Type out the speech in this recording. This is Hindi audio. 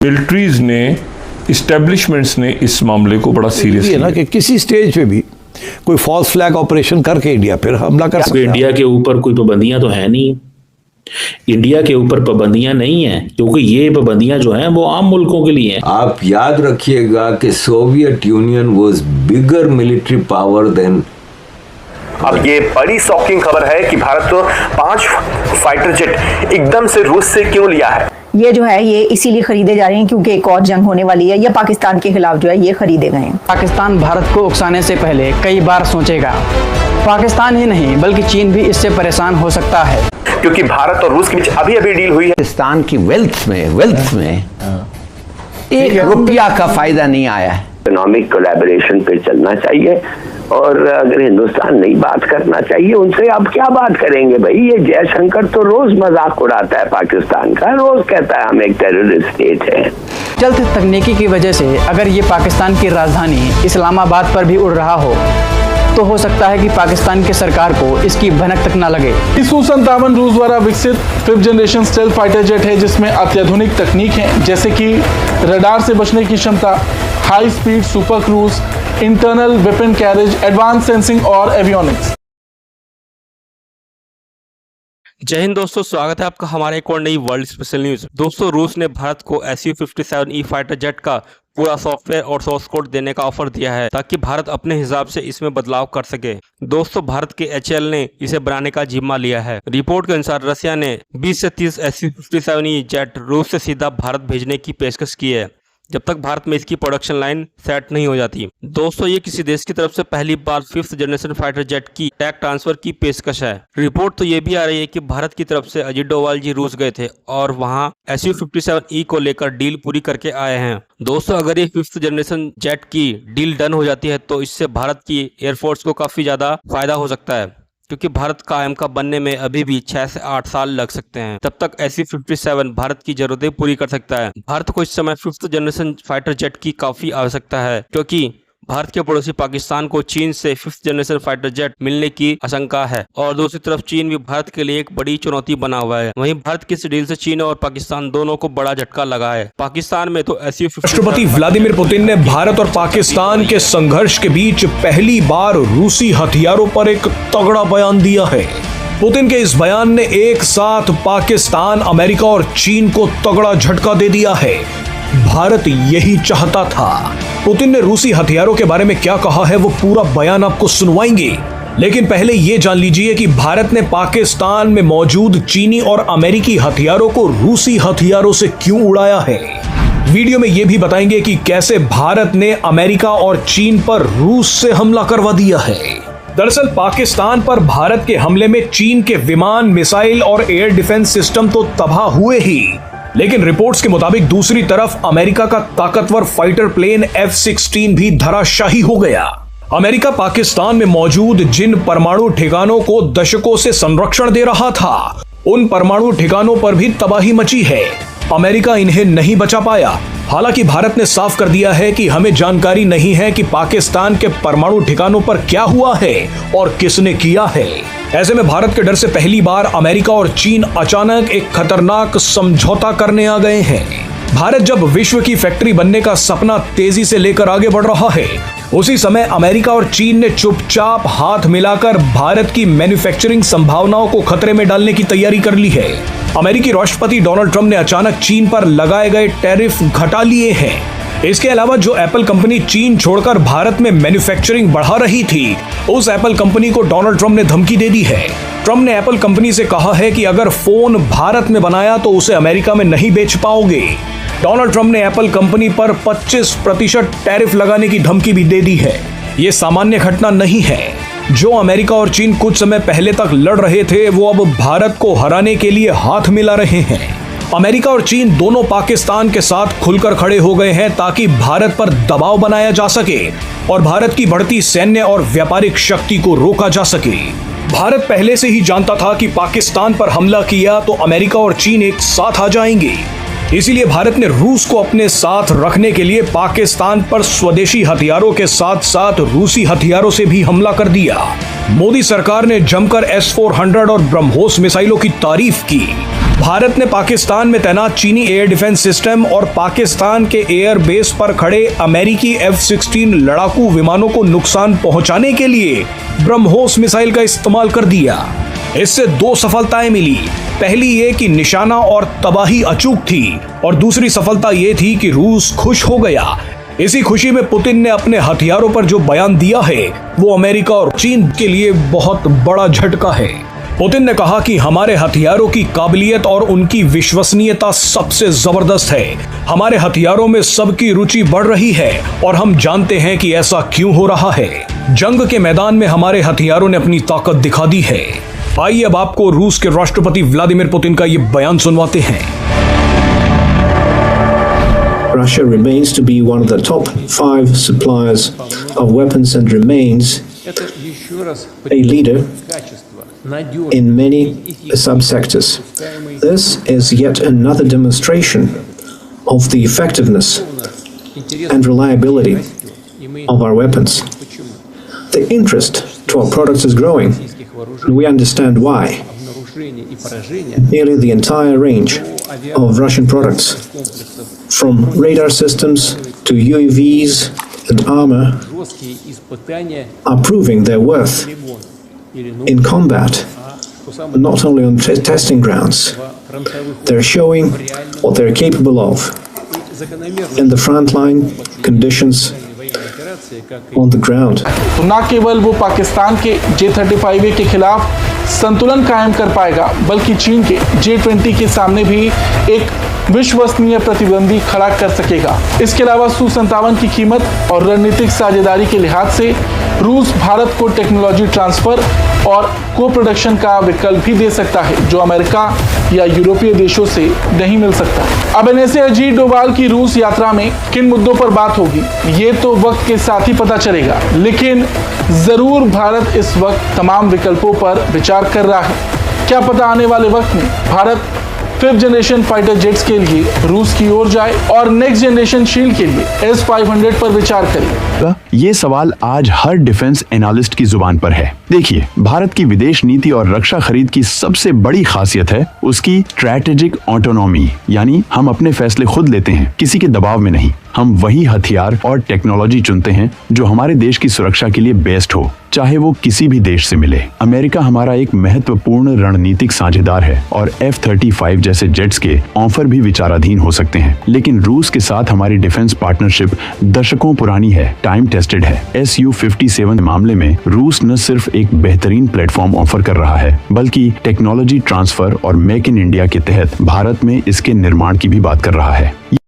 मिलिट्रीज ने, इस्टेब्लिशमेंट्स ने इस मामले को बड़ा सीरियस है ना कि किसी स्टेज पे भी कोई फॉल्स फ्लैग ऑपरेशन करके इंडिया फिर हमला कर सकता है। इंडिया के ऊपर कोई पाबंदियां तो है नहीं, इंडिया के ऊपर पाबंदियां नहीं है, क्योंकि ये पाबंदियां जो हैं वो आम मुल्कों के लिए हैं। आप याद रखिएगा कि Soviet Union was bigger military power then. अब ये बड़ी शॉकिंग खबर है कि भारत 5 फाइटर जेट एकदम से रूस से क्यों लिया है। ये जो है ये इसीलिए खरीदे जा रहे हैं क्योंकि एक और जंग होने वाली है, या पाकिस्तान के खिलाफ जो है ये खरीदे गए हैं। पाकिस्तान भारत को उकसाने से पहले कई बार सोचेगा। पाकिस्तान ही नहीं बल्कि चीन भी इससे परेशान हो सकता है, क्योंकि भारत और रूस के बीच अभी डील हुई है। पाकिस्तान की वेल्थ में एक रुपया का फायदा नहीं आया है। इकोनॉमिक कोलैबोरेशन पे चलना चाहिए, और अगर हिंदुस्तान नहीं बात करना चाहिए उनसे, आप क्या बात करेंगे भाई। ये जयशंकर तो रोज मजाक उड़ाता है पाकिस्तान का, रोज कहता है हम एक टेररिस्ट स्टेट है। जल्द तकनीकी की वजह से अगर ये पाकिस्तान की राजधानी इस्लामाबाद पर भी उड़ रहा हो तो हो सकता है कि पाकिस्तान की सरकार को इसकी भनक तक ना लगे। Su-57 रूस द्वारा विकसित 5th generation stealth fighter jet है, जिसमें अत्याधुनिक तकनीक है, जैसे कि रडार से बचने की क्षमता, high speed super cruise, internal weapon carriage, advance sensing और एवियोनिक्स। जय हिंद दोस्तों, स्वागत है आपका हमारे एक और नई वर्ल्ड स्पेशल न्यूज। दोस्तों, रूस ने भारत को Su-57E फाइटर जेट का पूरा सॉफ्टवेयर और सोर्स कोड देने का ऑफर दिया है ताकि भारत अपने हिसाब से इसमें बदलाव कर सके। दोस्तों, भारत के HAL ने इसे बनाने का जिम्मा लिया है। रिपोर्ट के अनुसार रसिया ने 20 से 30 Su-57E जेट रूस से सीधा भारत भेजने की पेशकश की है, जब तक भारत में इसकी प्रोडक्शन लाइन सेट नहीं हो जाती। दोस्तों, ये किसी देश की तरफ से पहली बार 5th जनरेशन फाइटर जेट की टेक ट्रांसफर की पेशकश है। रिपोर्ट तो ये भी आ रही है कि भारत की तरफ से अजीत डोवाल जी रूस गए थे और वहां Su-57E को लेकर डील पूरी करके आए हैं। दोस्तों, अगर ये 5th जनरेशन जेट की डील डन हो जाती है तो इससे भारत की एयरफोर्स को काफी ज्यादा फायदा हो सकता है, क्योंकि भारत कायम का बनने में अभी भी 6 से 8 साल लग सकते हैं। तब तक Su-57 भारत की जरूरतें पूरी कर सकता है। भारत को इस समय 5th जनरेशन फाइटर जेट की काफी आवश्यकता है, क्योंकि भारत के पड़ोसी पाकिस्तान को चीन से 5th जनरेशन फाइटर जेट मिलने की आशंका है, और दूसरी तरफ चीन भी भारत के लिए एक बड़ी चुनौती बना हुआ है। वहीं भारत की इस डील से चीन और पाकिस्तान दोनों को बड़ा झटका लगा है। पाकिस्तान में तो राष्ट्रपति व्लादिमीर पुतिन ने भारत और पाकिस्तान के संघर्ष के बीच पहली बार रूसी हथियारों पर एक तगड़ा बयान दिया है। पुतिन के इस बयान ने एक साथ पाकिस्तान, अमेरिका और चीन को तगड़ा झटका दे दिया है। भारत यही चाहता था। पुतिन ने रूसी हथियारों के बारे में क्या कहा है वो पूरा बयान आपको सुनवाएंगे, लेकिन पहले ये जान लीजिए कि भारत ने पाकिस्तान में मौजूद चीनी और अमेरिकी हथियारों को रूसी हथियारों से क्यों उड़ाया है। वीडियो में ये भी बताएंगे कि कैसे भारत ने अमेरिका और चीन पर रूस से हमला करवा दिया है। दरअसल पाकिस्तान पर भारत के हमले में चीन के विमान, मिसाइल और एयर डिफेंस सिस्टम तो तबाह हुए ही, लेकिन रिपोर्ट्स के मुताबिक दूसरी तरफ अमेरिका का ताकतवर फाइटर प्लेन F-16 भी धराशायी हो गया। अमेरिका पाकिस्तान में मौजूद जिन परमाणु ठिकानों को दशकों से संरक्षण दे रहा था, उन परमाणु ठिकानों पर भी तबाही मची है। अमेरिका इन्हें नहीं बचा पाया। हालांकि भारत ने साफ कर दिया है कि हमें जानकारी नहीं है कि पाकिस्तान के परमाणु ठिकानों पर क्या हुआ है और किसने किया है। ऐसे में भारत के डर से पहली बार अमेरिका और चीन अचानक एक खतरनाक समझौता करने आ गए हैं। भारत जब विश्व की फैक्ट्री बनने का सपना तेजी से लेकर आगे बढ़ रहा है, उसी समय अमेरिका और चीन ने चुपचाप हाथ मिलाकर भारत की मैन्युफैक्चरिंग संभावनाओं को खतरे में डालने की तैयारी कर ली है। अमेरिकी राष्ट्रपति डोनाल्ड ट्रंप ने अचानक चीन पर लगाए गए टैरिफ घटा लिए हैं। इसके अलावा जो एप्पल कंपनी चीन छोड़कर भारत में मैन्युफैक्चरिंग बढ़ा रही थी, उस एप्पल कंपनी को डोनाल्ड ट्रंप ने धमकी दे दी है। ट्रंप ने एप्पल कंपनी से कहा है कि अगर फोन भारत में बनाया तो उसे अमेरिका में नहीं बेच पाओगे। डोनाल्ड ट्रंप ने एप्पल कंपनी पर 25% टैरिफ लगाने की धमकी भी दे दी है। ये सामान्य घटना नहीं है। जो अमेरिका और चीन कुछ समय पहले तक लड़ रहे थे, वो अब भारत को हराने के लिए हाथ मिला रहे हैं। अमेरिका और चीन दोनों पाकिस्तान के साथ खुलकर खड़े हो गए हैं ताकि भारत पर दबाव बनाया जा सके और भारत की बढ़ती सैन्य और व्यापारिक शक्ति को रोका जा सके। भारत पहले से ही जानता था कि पाकिस्तान पर हमला किया तो अमेरिका और चीन एक साथ आ जाएंगे। इसीलिए भारत ने रूस को अपने साथ रखने के लिए पाकिस्तान पर स्वदेशी हथियारों के साथ साथ रूसी हथियारों से भी हमला कर दिया। मोदी सरकार ने जमकर S-400 और ब्रह्मोस मिसाइलों की तारीफ की। भारत ने पाकिस्तान में तैनात चीनी एयर डिफेंस सिस्टम और पाकिस्तान के एयर बेस पर खड़े अमेरिकी F-16 लड़ाकू विमानों को नुकसान पहुंचाने के लिए ब्रह्मोस मिसाइल का इस्तेमाल कर दिया। इससे दो सफलताएं मिली। पहली ये कि निशाना और तबाही अचूक थी और दूसरी सफलता ये थी कि रूस खुश हो गया। इसी खुशी में पुतिन ने अपने हथियारों पर जो बयान दिया है वो अमेरिका और चीन के लिए बहुत बड़ा झटका है। पुतिन ने कहा कि हमारे हथियारों की काबिलियत और उनकी विश्वसनीयता सबसे जबरदस्त है। हमारे हथियारों में सबकी रुचि बढ़ रही है और हम जानते हैं कि ऐसा क्यों हो रहा है। जंग के मैदान में हमारे हथियारों ने अपनी ताकत दिखा दी है। आइए अब आपको रूस के राष्ट्रपति व्लादिमीर पुतिन का ये बयान सुनवाते हैं। Russia remains to be one of the top 5 suppliers of weapons and remains a leader in many subsectors. This is yet another demonstration of the effectiveness and reliability of our weapons. The interest to our products is growing, and we understand why. Nearly the entire range of Russian products, from radar systems to UAVs and armor, are proving their worth in combat, not only on testing grounds. They're showing what they're capable of in the frontline conditions on the ground. तो न केवल वो पाकिस्तान के J-35A के खिलाफ संतुलन कायम कर पाएगा, बल्कि चीन के J-20 के सामने भी एक विश्वसनीय प्रतिद्वंदी खड़ा कर सकेगा। इसके अलावा Su-57 की कीमत और रणनीतिक साझेदारी के लिहाज से रूस भारत को टेक्नोलॉजी ट्रांसफर और को प्रोडक्शन का विकल्प भी दे सकता है, जो अमेरिका या यूरोपीय देशों से नहीं मिल सकता। अब एनएसए अजीत डोभाल की रूस यात्रा में किन मुद्दों पर बात होगी, ये तो वक्त के साथ ही पता चलेगा, लेकिन जरूर भारत इस वक्त तमाम विकल्पों पर विचार कर रहा है। क्या पता आने वाले वक्त में Bharat 5th generation fighter jets के लिए रूस की ओर जाए और नेक्स्ट जनरेशन शील्ड के लिए S-500 पर विचार करे। ये सवाल आज हर डिफेंस एनालिस्ट की जुबान पर है। देखिए, भारत की विदेश नीति और रक्षा खरीद की सबसे बड़ी खासियत है उसकी स्ट्रैटेजिक ऑटोनॉमी, यानी हम अपने फैसले खुद लेते हैं, किसी के दबाव में नहीं। हम वही हथियार और टेक्नोलॉजी चुनते हैं जो हमारे देश की सुरक्षा के लिए बेस्ट हो, चाहे वो किसी भी देश से मिले। अमेरिका हमारा एक महत्वपूर्ण रणनीतिक साझेदार है और F-35 जैसे जेट्स के ऑफर भी विचाराधीन हो सकते हैं, लेकिन रूस के साथ हमारी डिफेंस पार्टनरशिप दशकों पुरानी है, टाइम टेस्टेड है। Su-57 मामले में रूस न सिर्फ एक बेहतरीन प्लेटफॉर्म ऑफर कर रहा है, बल्कि टेक्नोलॉजी ट्रांसफर और मेक इन इंडिया के तहत भारत में इसके निर्माण की भी बात कर रहा है।